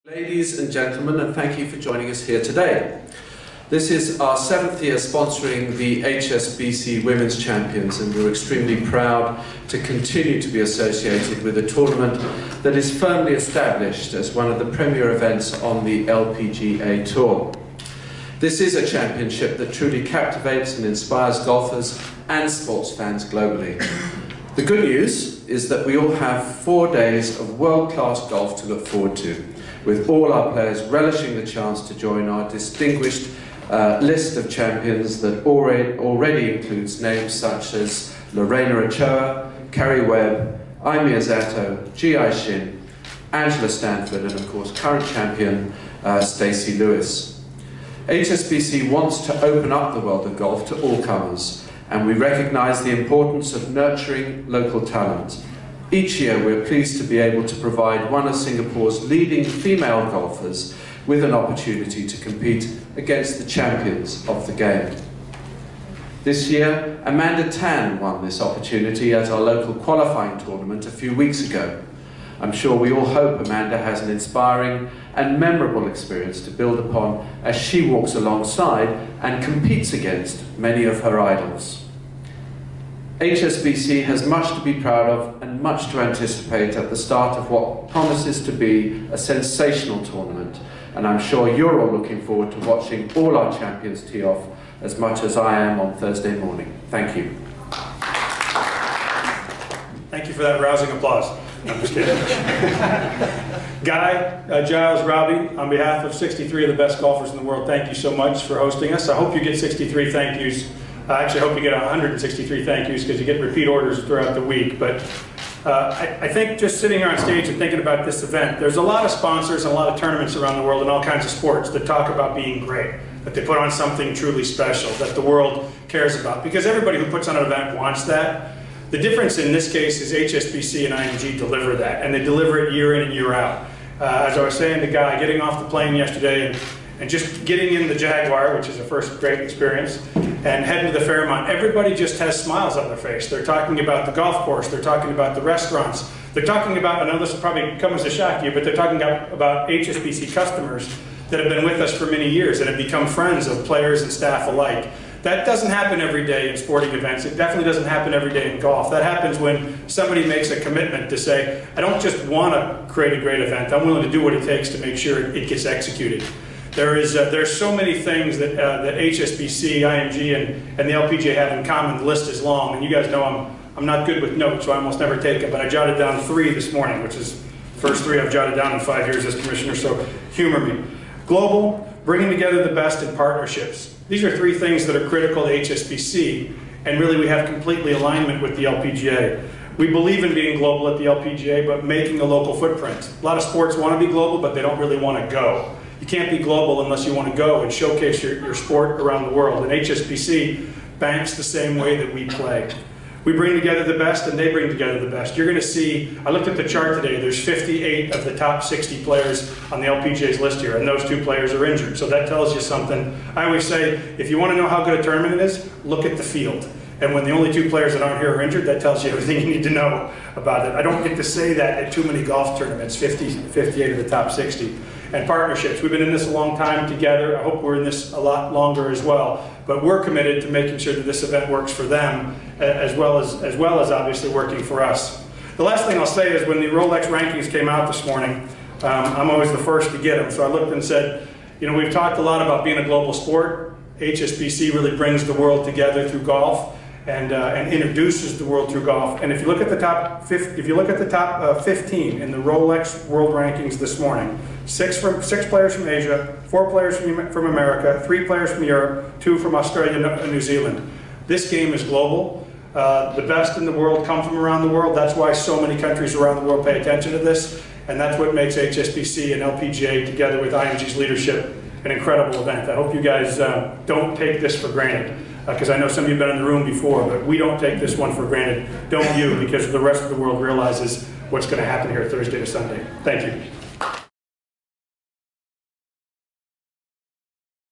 Ladies and gentlemen, and thank you for joining us here today. This is our 7th year sponsoring the HSBC Women's Champions, and we're extremely proud to continue to be associated with a tournament that is firmly established as one of the premier events on the LPGA Tour. This is a championship that truly captivates and inspires golfers and sports fans globally. The good news is that we all have 4 days of world-class golf to look forward to, with all our players relishing the chance to join our distinguished list of champions that already includes names such as Lorena Ochoa, Carrie Webb, Aimee Zato, Ji-I Shin, Angela Stanford, and of course current champion Stacey Lewis. HSBC wants to open up the world of golf to all comers, and we recognise the importance of nurturing local talent. Each year we're pleased to be able to provide one of Singapore's leading female golfers with an opportunity to compete against the champions of the game. This year, Amanda Tan won this opportunity at our local qualifying tournament a few weeks ago. I'm sure we all hope Amanda has an inspiring and memorable experience to build upon as she walks alongside and competes against many of her idols. HSBC has much to be proud of and much to anticipate at the start of what promises to be a sensational tournament, and I'm sure you're all looking forward to watching all our champions tee off as much as I am on Thursday morning. Thank you. Thank you for that rousing applause. No, I'm just kidding. Guy, Giles, Robbie, on behalf of 63 of the best golfers in the world, thank you so much for hosting us. I hope you get 63 thank yous. I actually hope you get 163 thank yous because you get repeat orders throughout the week. But I think just sitting here on stage and thinking about this event, there's a lot of sponsors and a lot of tournaments around the world in all kinds of sports that talk about being great, that they put on something truly special, that the world cares about. Because everybody who puts on an event wants that. The difference in this case is HSBC and IMG deliver that, and they deliver it year in and year out. As I was saying to Guy, getting off the plane yesterday and just getting in the Jaguar, which is a first great experience, and heading to the Fairmont, everybody just has smiles on their face. They're talking about the golf course, they're talking about the restaurants, they're talking about, I know this will probably come as a shock to you, but they're talking about HSBC customers that have been with us for many years and have become friends of players and staff alike. That doesn't happen every day in sporting events. It definitely doesn't happen every day in golf. That happens when somebody makes a commitment to say, I don't just want to create a great event, I'm willing to do what it takes to make sure it gets executed. There's so many things that HSBC, IMG, and the LPGA have in common. The list is long, and you guys know I'm not good with notes, so I almost never take them, but I jotted down 3 this morning, which is the first 3 I've jotted down in 5 years as commissioner, so humor me. Global, bringing together the best in partnerships. These are 3 things that are critical to HSBC, and really we have completely alignment with the LPGA. We believe in being global at the LPGA, but making a local footprint. A lot of sports want to be global, but they don't really want to go. You can't be global unless you want to go and showcase your sport around the world. And HSBC banks the same way that we play. We bring together the best and they bring together the best. You're going to see, I looked at the chart today, there's 58 of the top 60 players on the LPGA's list here, and those 2 players are injured. So that tells you something. I always say, if you want to know how good a tournament it is, look at the field. And when the only 2 players that aren't here are injured, that tells you everything you need to know about it. I don't get to say that at too many golf tournaments, 58 of the top 60. And partnerships. We've been in this a long time together. I hope we're in this a lot longer as well. But we're committed to making sure that this event works for them as well as obviously working for us. The last thing I'll say is when the Rolex rankings came out this morning, I'm always the first to get them. So I looked and said, you know, we've talked a lot about being a global sport. HSBC really brings the world together through golf and introduces the world through golf. And if you look at the top 15 in the Rolex World Rankings this morning, 6 players from Asia, 4 players from America, 3 players from Europe, 2 from Australia and New Zealand. This game is global. The best in the world come from around the world. That's why so many countries around the world pay attention to this, and that's what makes HSBC and LPGA together with IMG's leadership an incredible event. I hope you guys don't take this for granted, because I know some of you have been in the room before, but we don't take this one for granted. Don't you, because the rest of the world realizes what's going to happen here Thursday to Sunday. Thank you.